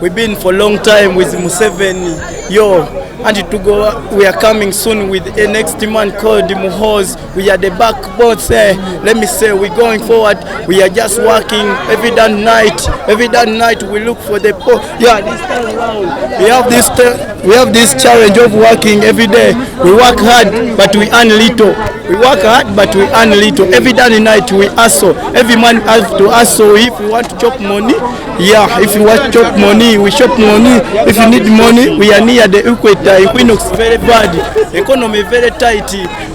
We've been for a long time with Museveni. And to go, we are coming soon with a next man called Muhoozi. We are the backbone. Let me say, we're going forward. We are just working every damn night. Every damn night we look for the poor. This time around we have this challenge of working every day. We work hard, but we earn little. We work hard, but we earn little. Every damn night we hustle. Every man has to hustle. If you want to chop money, if you want to chop money, we chop money. If you need money, we are near the equator. Equinox very bad, economy very tight.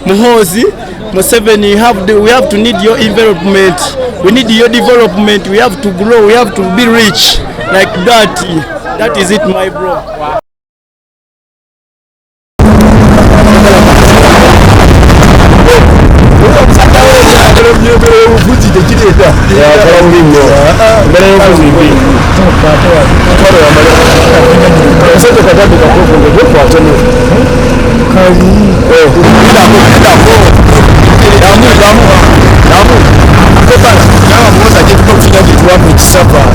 Muhoozi, Museveni, we have to need your environment. We need your development. We have to grow. We have to be rich like that. That is it, my bro. So we have to go to Sabah.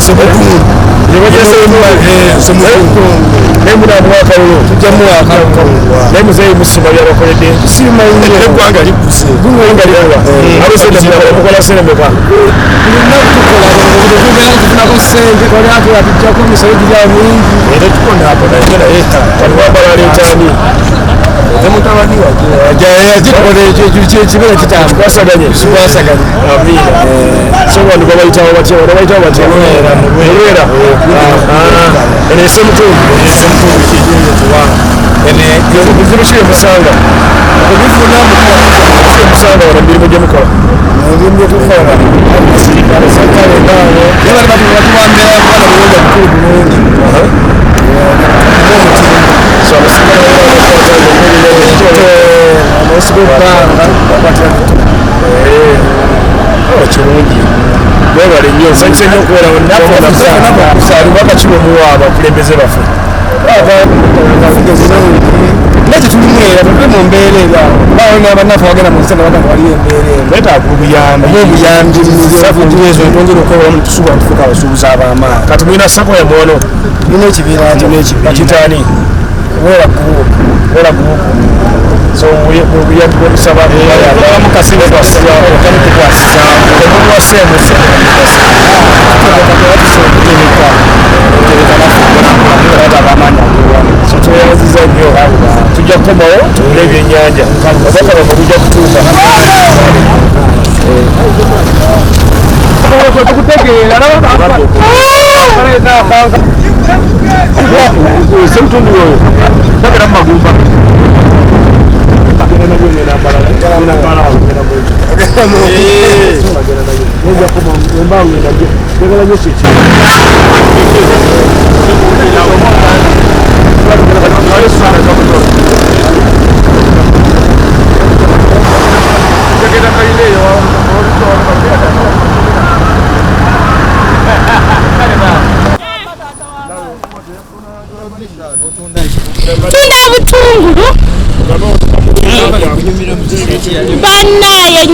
Banaye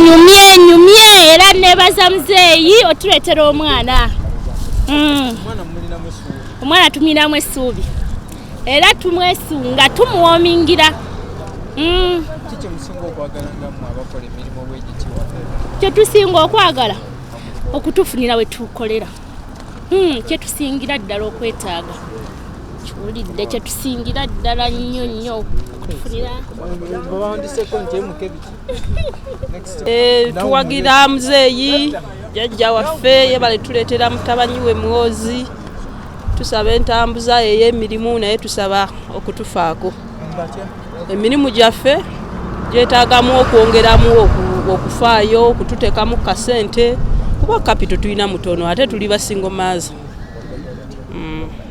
nyumye era nebaza muzeeyi otuletera omwana. Omwana tumiramu essuubi era tumwesunga tumuwomingira. Kyetusinga okwagala okutufunira we tukolera. Kyetusingira ddala okwetaaga. Kiwulidde kyetusingira ddala nnyo okutufunira. Tuwagira muzeeyi jjajja waffe yebale tuleetera mutabanyi we Muhoozi. Tusaba entambuza ey'emirimu naye tusaba okutufaako. Emirimu gyaffe gyetaagamu okwongeramu okufaayo okututeekamu kasente kuba kapito tulina mutono ate tuli basingo maazi.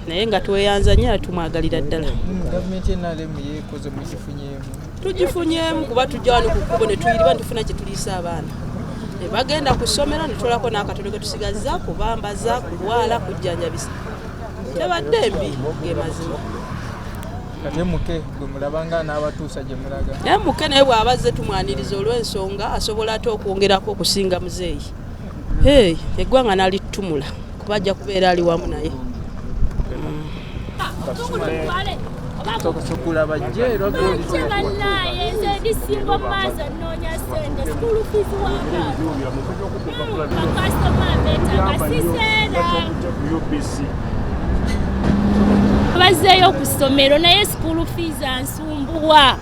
Naye nga tweyanza nnyo tumwagalira ddala. Gavumenti NRM yekoze mukifunyeemu. Tugifunyeemu kuba tujja wano ku kkubo ne tuyiriba ntufuna kye tuliisa abaana. Ne bagenda ku ssomero ne tulako n'akatono ke tusigazza kubambaza kulwala kujjanjabisa. Tebadde mbi ge mazima. Kati muke gwe mulabanga n'abatuusa gye mulaga. Muke naye bw'abazze tumwaniriza olw'ensonga asobola ate okwongerako okusinga muzeeyi. Eggwanga n'alitumula kuba ajja kubeera ali wamu naye. Tokasukula bajje lwagoli naye nze single person nonya sente school fees wanga customer beta kasisera bazeyo ku ssomero naye school fees ansumbuwa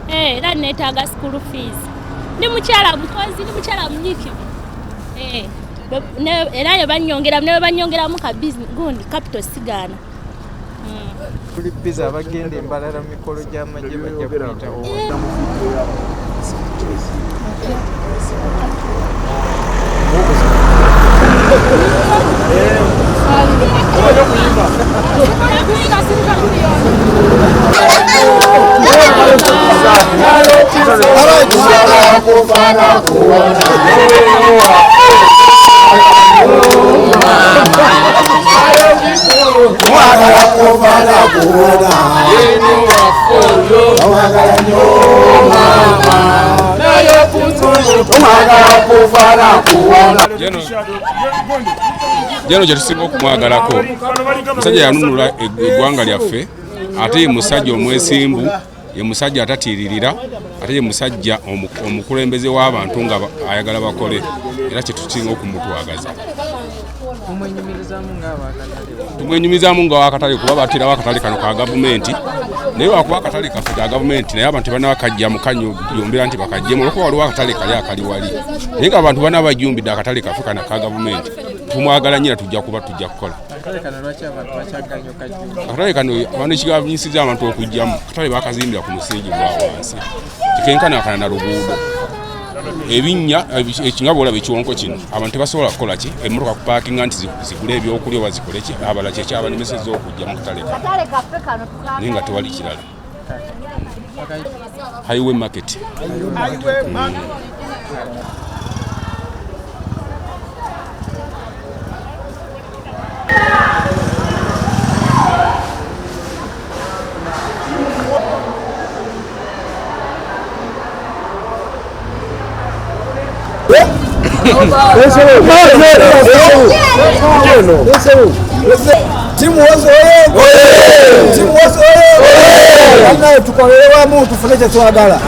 era neetaaga school fees ni mukyala mukozi ni mukyala munyikivu era ne banyongeramu ka business gundi capital sigana kuli pizza abagenda embalala mikolo gy'amagye bajja kuyitawo Jeno jetusinga okumwagalako musajja yanunula eggwanga lyaffe ate ye musajja omwesimbu ye musajja atatiiririra ate ye musajja omukulembeze w'abantu nga ayagala bakole era kyetusinga okumutwagaza tumwenyumizaamu nga wakatale kuba baterawo akatale kano ka gavumenti naye wakuba akatale kaffe ka gavumenti naye abantu bana bakajja mukanyombera nti bakajjemu olwokuba waliwo akatale kali akali wali naye nga abantu bana bajumbidde akatale kaffe kana ka gavumenti tumwagala nyina tujja kuba tujja kukola akatale kano abantu ekiganyisiza abantu okujjamu akatale bakazimbira ku musingi gwa wansi kikenkana akana na luguudo ebinnya ekingabo olaba ekiwonko kino abantu tebasobola kukola ki emmotoka kupaakinga nti zigule ebyokulya oba zikole ki abala kyekyabalemesezza okujja mu katale kano naye nga tewali kirala highway market tukoleramu tufune kye twagala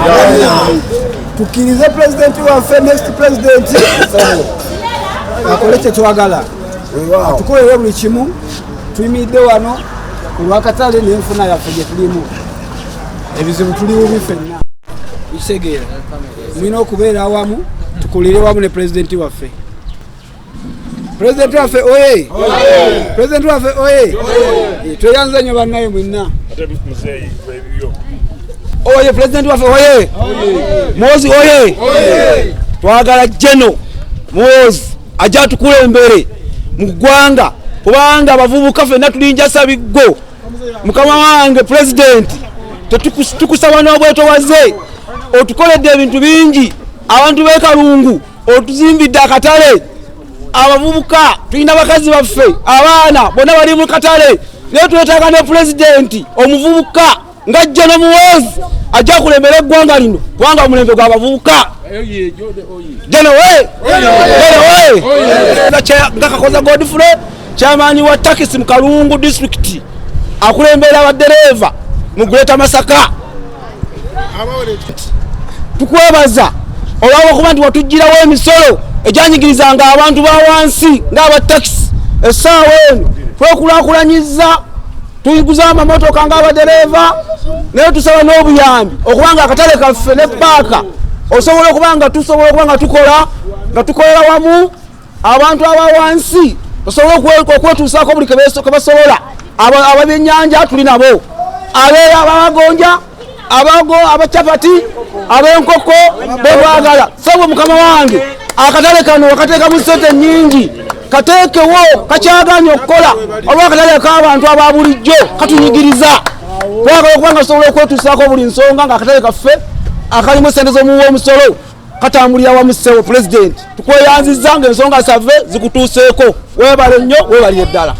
tukirize pulezidenti waffe next president akole kye twagala atukolere buli kimu tuyimiridde wano ku lwakatale n'enfuna yaffe gye tulimu ebizibu tuliwo bifenna kitegeera mulina okubeera awamu tukolere wamu ne pulezidenti waffe President waffe oye President waffe oye tweyanza nnyo bannaye mwenna oye President waffe oye Muhoozi oye twagala Jeno Muhoozi ajja tukulembere mu ggwanga kubanga abavubuka ffenna tulinjasa biggo mukama wange President tukusaba n'obwetowaze otukoledde ebintu bingi abantu b'e Kalungu otuzimbidde akatale abavubuka tulina bakazi baffe abaana bonna bali mu katale naye twetaaga ne pulezidenti omuvubuka nga Jeno Muhoozi ajja kulembera eggwanga lino kubanga omulembe gw'abavubuka Jeno nga Kakoza Godfrey kyamaanyi wa takisi mu Kalungu district akulembera abaddereeva mu Greater Masaka tukwebaza olw'okuba nti watugirawo emisolo ejyanyigirizanga abantu ba wansi ng'abatakisi essaawa eno twekulaakulanyiza tuyiguza amamotoka ng'abadereeva naye tusaba n'obuyambi okubanga akatale kaffe ne paaka osobola okuba nga tusobola okuba nga tukola nga tukolera wamu abantu aba wansi osobola okwetuusaako buli ke basobola ab'ebyennyanja tuli nabo abagonja abacapati ab'enkoko bebwagala sabwe mukama wange akatale kano wakateekamu ssente nnyingi kateekewo kakyaganya okukola olw'akatale k'abantu aba bulijjo katunyigiriza twagala okubanga tusobola okwetuusaako buli nsonga ng'akatale kaffe akalimu ssente z'omuwa omusolo katambulira wamu ssewo pulezidenti tukweyanzizza ng'ensonga save zikutuuseeko weebale nnyo weebalire ddala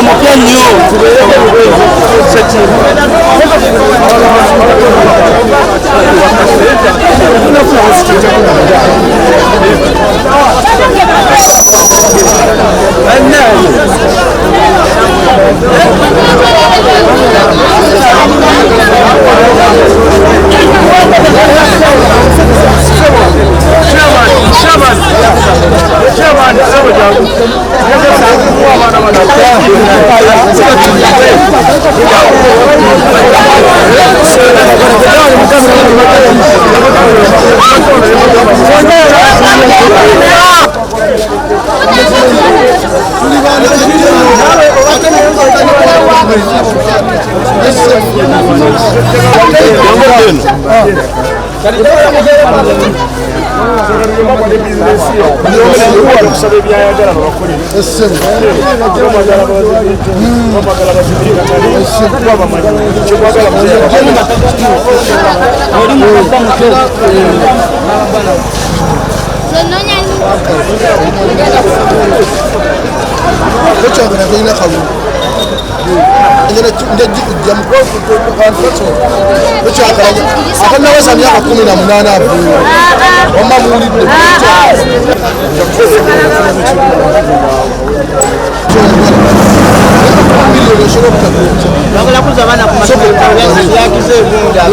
mupya nnyo. Akanaweza miaka 18 avuye omba mulidde bagala kuza bana ku masoko yakize munda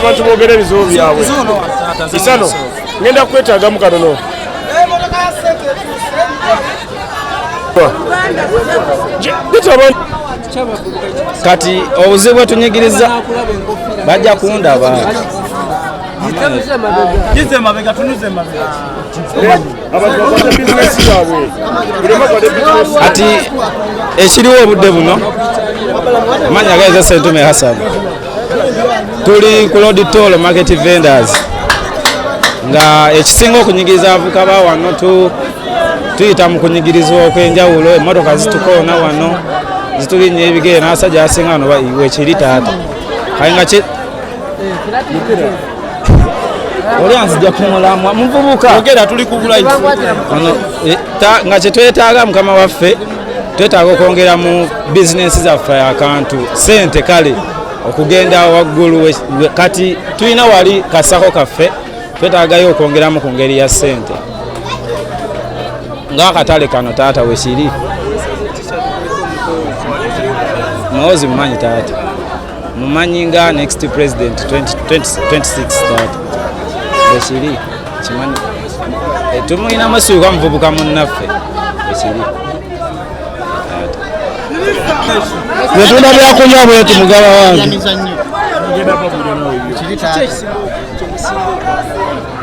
abantu boogera ebizibu byabwe isano ngenda kwetaagamu katono kati obuzibu bwetunyigiriza bajja kundaba ati ekiriwo obudde buno amanya gaiza Sentume Hassan tuli ku Road Toll Market Vendors nga ekisinga okunyigiriza avuka ba wano tuyita mu kunyigirizwa okwenjawulo emmotoka zitukoona wano zitulinnya ebigere n'abasajja asinga wano iwe kiri taata kayinga oli anzija kumulamwa muvubuka ogera tuli ku bulai nga kyetwetaaga mukama waffe twetaaga okwongera mu bizinensi zaffe akantu sente kale okugenda waggulu kati tulina wali kasako kaffe twetaagayo okwongeramu ku ngeri ya sente ng'akatale kano taata wekiri Muhoozi mumanyi taata mumanyi nga next president 2026 taata wekiri kimanyi tumulina amasubi kwa muvubuka munnaffe ekiri netunda byakunywa bwetu mugaba wange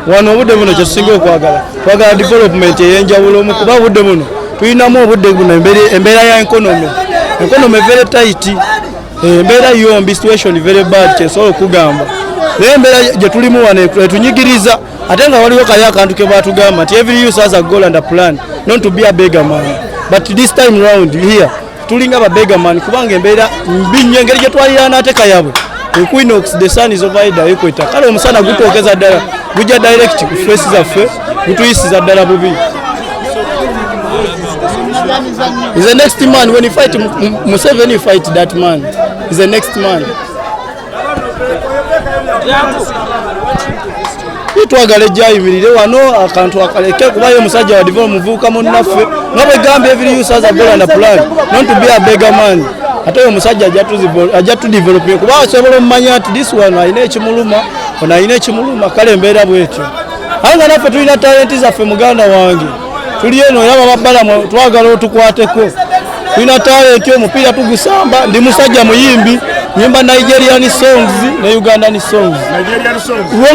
wano obudde buno kyetusinga okwagala twagala development ey'enjawulo kuba obudde buno tulinamu obudde buno embeera ya economy very tight, embeera yombi, situation very bad kyesobola okugamba naye embeera gye tulimu wano etunyigiriza ate nga waliwo kali akantu ke baatugamba nti every youth has a goal and a plan not to be a beggar man, but this time round here tulinga ba beggar man kubanga embeera mbi nnyo engeri gye twalira n'ateeka yabwe equinox the sun is over the equator kale omusana gutwokeza ddala gujja direct ku face zaffe gutuyisiza ddala bubi. Is the next man when you fight Museveni, you fight that man. Is the next man. Itwagale jayimirire wano akantu akaleke kubayo omusajja wa develop muvuka munnaffe ngabe gambe every youth has a goal and a plan not to be a beggar man. Ate omusajja ajja tu develop kuba asobola omanya nti this one ayina ekimuluma ono ayina ekimuluma kale embeera bwetyo anga naffe tulina talenti zaffe muganda wange tuli eno yaba babbalamu twagala otukwateko tulina talenti omupiira tugusamba ndi musajja muyimbi nyimba Nigerian songs ne Ugandan songs.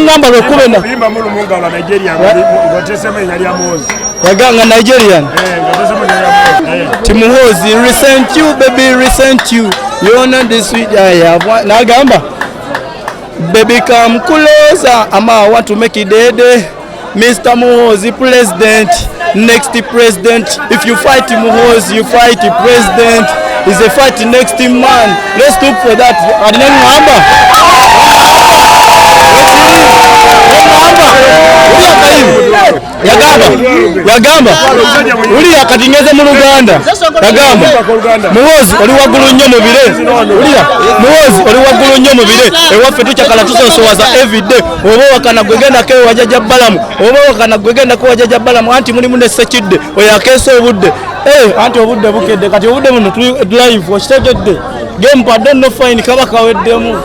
Ngamba lwekubenda yaganga Nigerian Muhoozi resent you baby resent you know this sweet nagamba baby come closer I want to make it dead Mr. Muhoozi president next president if you fight Muhoozi you fight the president is a fight next man let's look for that yagamba uli akatingeze mu Luganda yagamba Muhoozi oli waggulu nnyo mu bire Muhoozi oli waggulu nnyo mu bire ewaffe tukyakala tusosowaza everyday oba wakana gwegenda ke wajaja balamu oba wakana gwegenda ko wajaja balamu anti mulimu ne sekidde oyo akeesa obudde anti obudde bukedde kati obudde buno live wakitegedde game pardon no fine kabaka weddemu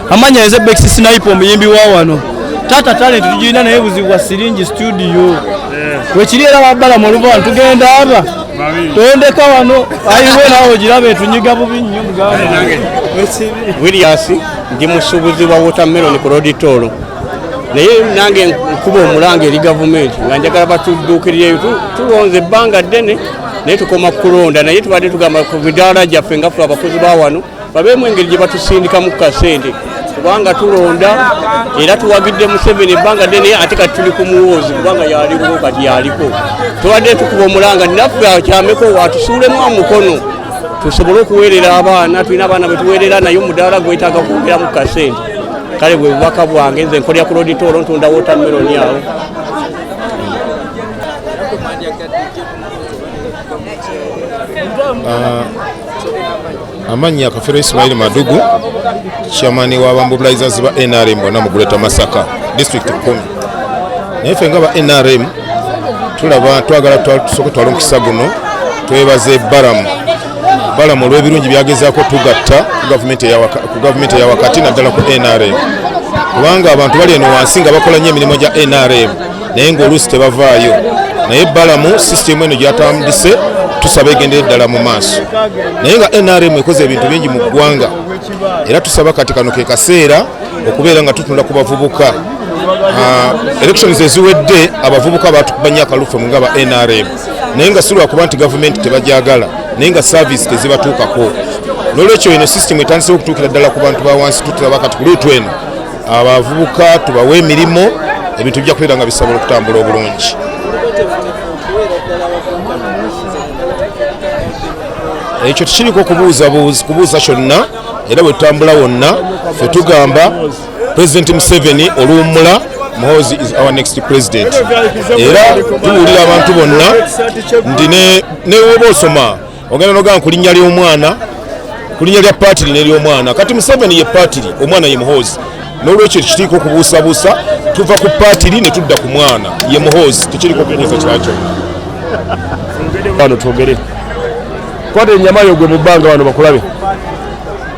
amanya eze Bexi Sniper omuyimbi wa wano tata talent tujina naye buzibu wa siringi studio wekiri era wabbala mu luva tugenda aba tondeka wano ayiwe nawo girabe tunyiga bubi nnyo muganda Williams ndi musubuzi wa watermelon ku Roditoro naye nange nkuba omulanga eri gavumenti nga njagala batuddukirire tulonze ebbanga ddene naye tukoma kulonda naye tubadde tugamba ku midaala gyaffe nga ffe abakozi ba wano babeemu engeri gye batusindikamu ku kasente kubanga tulonda era tuwagidde Museveni ebbanga ddene ate kati tuli ku Muhoozi kubanga yaliko kati yaliko tubadde tukuba omulanga naffe akyameko watusuulemu mukono tusobole okuweerera abaana tulina abaana betuweerera naye omudaala gwetaaga kwongeramu ku kasente kale bwe bubaka bwange nze nkolera ku Roditoro ntunda watermelon awo amanya Kafero Ismail Madugu chairman wa Mobilizers ba NRM bonna mu Guleta Masaka district 10 naye fenga ba NRM tulaba twagala tusoke twalumukisa guno twebaze balamu olw'ebirungi byagezaako tugatta ku gavumenti ya wakati naddala ku NRM kubanga abantu bali eno wansi nga bakola nnyo emirimu gya NRM naye ng'oluusi tebavaayo naye balamu sisitemu eno gyatambudise tusaba egendere ddala mu maaso naye nga NRM ekoze ebintu bingi mu ggwanga era tusaba kati kano ke kaseera okubeera nga tutunda ku bavubuka elections eziwedde abavubuka batukubanya akalufu nga ba NRM naye nga si lwakuba nti gavumenti tebajagala naye nga service tezibatuukako n'olwekyo eno system etandise okutuukira ddala ku bantu ba wansi tutulaba kati ku luutu eno abavubuka tubawe emirimu ebintu bijja kubeera nga bisobola okutambula obulungi ekyo tukiriko kubuuza kyonna era bwe tutambula wonna ffe tugamba President Museveni oluwummula Muhoozi is our next president era tuwulira abantu bonna nti ne woba osoma ogenda nogamba ku linnya ly'omwana ku linnya lya paatiri n'ery'omwana kati Museveni ye paatiri omwana ye Muhoozi n'olwekyo tekiriko kubuusabuusa tuva ku paatiri ne tudda ku mwana ye Muhoozi tekiriko kubuuza kyakyo wano twogere kwata ennyama yo gwe mu bbanga wano bakulabe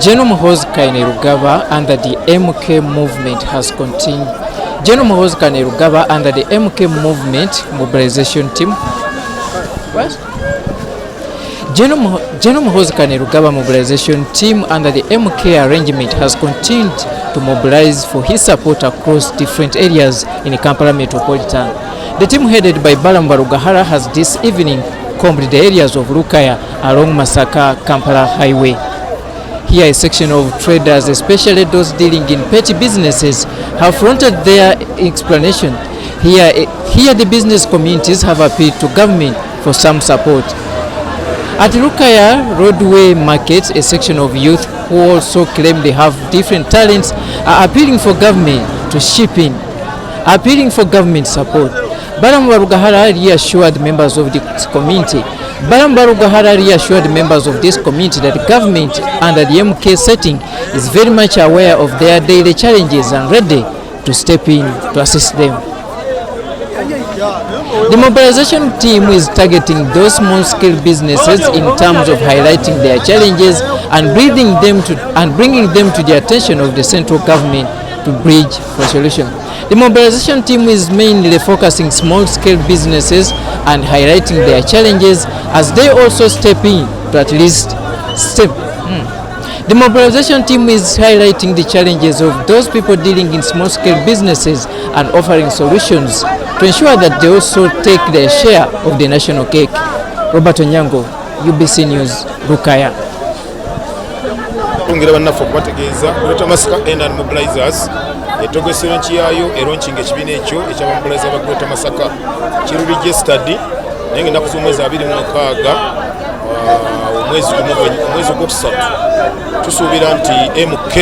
General Muhoozi Kainerugaba under the MK movement has continued. General Muhoozi Kainerugaba under the MK movement mobilization team. What? General Muhoozi Kainerugaba mobilization team under the MK arrangement has continued to mobilize for his support across different areas in Kampala metropolitan. The team headed by Balamba Rugahara has this evening combed the areas of Lukaya along Masaka Kampala highway. Here a section of traders, especially those dealing in petty businesses, have fronted their explanation. Here the business communities have appealed to government for some support. At Lukaya Roadway Market, a section of youth who also claim they have different talents are appealing for government to chip in, appealing for government support. Balamu Barugahara reassured members of the community. Balamu Barugahara reassured members of this community that the government under the MK setting is very much aware of their daily challenges and ready to step in to assist them. The mobilization team is targeting those small-scale businesses in terms of highlighting their challenges and bringing them to the attention of the central government to bridge for solution. The mobilization team is mainly focusing small-scale businesses and highlighting their challenges as they also step in to at least step. The mobilization team is highlighting the challenges of those people dealing in small-scale businesses and offering solutions to ensure that they also take their share of the national cake. Robert Onyango, UBC News, Lukaya. Tungira bannaffe okubategeeza kuleta masaka NR mobilizers etogosero nchi yayo eronkinga ekibiina ekyo ekyabamobiliza bakuleta masaka kiri registered naye ng'ennaku z'omwezi 26 omwezi ogwokusatu tusuubira nti MK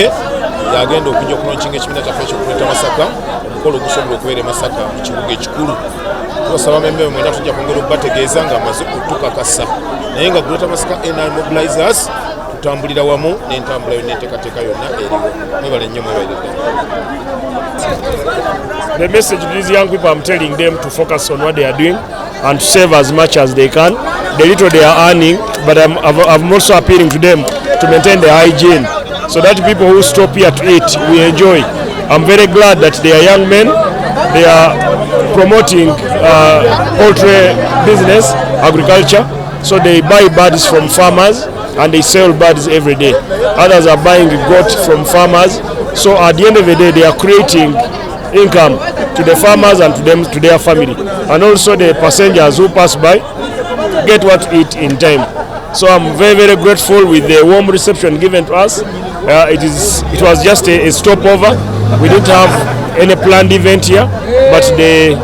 yagenda okujja okulonkinga ekibiina kyaffe ekyokuleta masaka omukolo ogusobola okubeera masaka mu kibuga ekikulu. Tubasaba mmemme mwena tujja kwongera okubategeeza nga amaze okutukakasa naye nga kuleta masaka NR mobilizers tutambulira wamu n'entambula yonna enteekateeka yonna eriwo. Mwebale nnyo mwebalidde. The message to these young people, I'm telling them to focus on what they are doing and to save as much as they can. The little they are earning, but I'm also appealing to them to maintain the hygiene so that people who stop here to eat, we enjoy. I'm very glad that they are young men. They are promoting poultry business, agriculture. So they buy birds from farmers and they sell birds every day. Others are buying goat from farmers. So at the end of the day, they are creating income to the farmers and to their family. And also the passengers who pass by get what to eat in time. So I'm very, very grateful with the warm reception given to us. It was just a stopover. We didn't have any planned event here, but they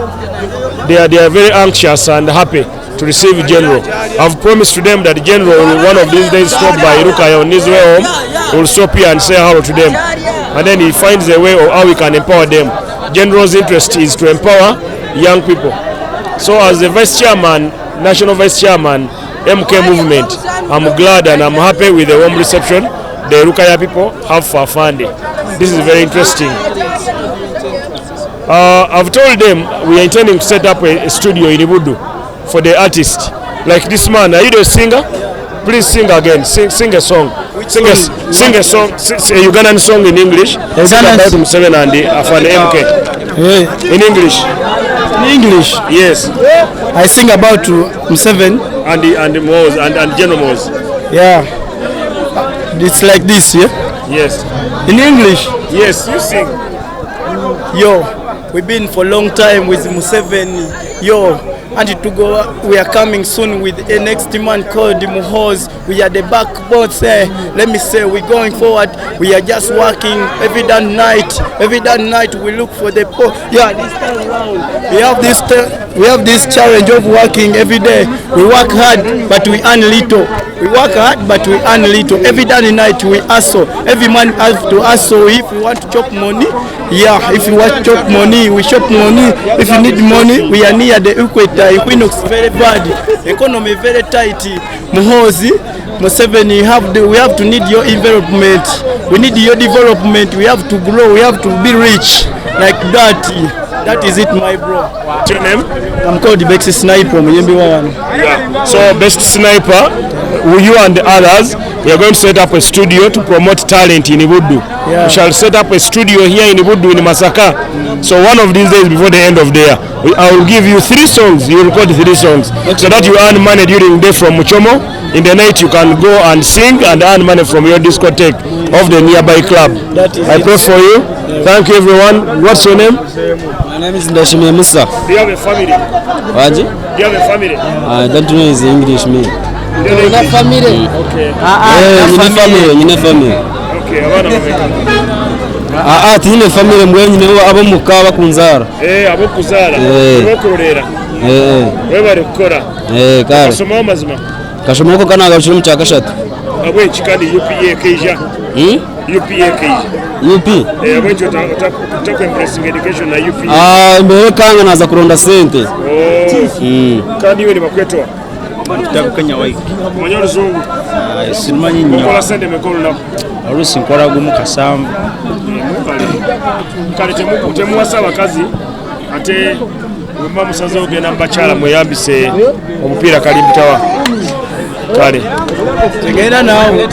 are very anxious and happy to receive General. I've promised to them that General will one of these days stop by Lukaya on his way home. Will stop here and say hello to them, and then he finds a way of how we can empower them. General's interest is to empower young people. So as the Vice Chairman, National Vice Chairman, MK movement, I'm glad and I'm happy with the warm reception the Lukaya people have for Fande. This is very interesting. I've told them we are intending to set up a studio in Ibudu for the artist. Like this man, are you the singer? Please sing again. Sing a song. Sing a song. A Ugandan song in English. Sing about Museveni and the Afan MK. In English. In English? Yes. I sing about Museveni and Muhoozi and General Muhoozi. Yeah. It's like this, yeah? Yes. In English? Yes, you sing. Yo, we've been for a long time with Museveni. Yo, and to go, we are coming soon with a next man called Muhoozi. We are the backbone. Let me say, we're going forward. We are just working every damn night. Every damn night we look for the yeah. This time around, we have this challenge of working every day. We work hard, but we earn little. We work hard, but we earn little. Every damn night we hustle. Every man has to hustle. If you want to chop money, yeah. If you want to chop money, we chop money. If you need money, we are near the equator. Equinox very bad, economy very tight. Muhoozi, Museveni, we have to need your development. We need your development. We have to grow. We have to be rich like that. That is it, my bro. What's your name? I'm called the Best Sniper. Yeah. So Best Sniper, you and the others, we are going to set up a studio to promote talent in Ibudu. Yeah. We shall set up a studio here in Ibudu in Masaka. So one of these days before the end of the year, I will give you 3 songs. You will record 3 songs, so that you earn money during the day from Muchomo. In the night you can go and sing and earn money from your discotheque of the nearby club. I pray for you. Yeah. Thank you, everyone. What's your name? My name is Ndashime Musa. Do you have a family? What? Do you have a family? I don't know his English, me. Na family. Nyine family. Okay, abana bameka. Tine family mwenyine abo mukaba kunzara. Abo kuzara. Bakorera. We bari gukora. Kare. Kasoma amazima. Kasoma ko kana gashira mu cyakashatu. Abwe chikani UPA keja. UPA keja. UP. Abwe chota impressing education na UPA. Mbere kanga naza kuronda sente. Kandi we ni bakwetwa. Tutakanya waiki. Manyoro zungu. Simanyi nnyo. Kola sente mekolo na. Olusi nkola gumu kasambu. Kale temuwasa abakazi ate wemba musaze ogenda mubakyala mweyambise omupiira kalimbitawa kale tegenda naawe